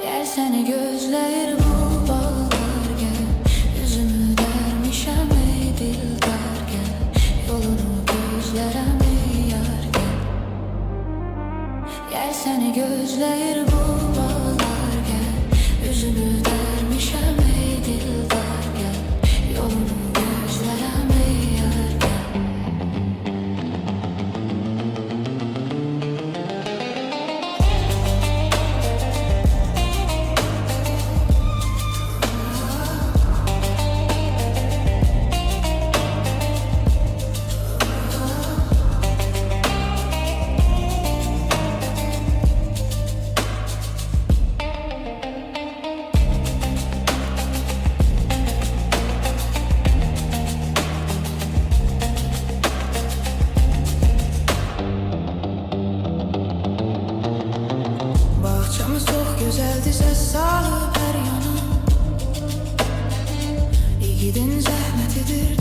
Gel seni gözler bu bağlar gel. Yüzümü dermişem ey dildar gel. Yolunu gözlerem ey yar gel. Gel seni gözler bu bağlar gel. Yüzümü dermişem ey dildar gel. Yolunu gözlerem ey yar gel. Bahçemiz çok güzeldi, ses salıp her yana. İyi gidin zahmetidir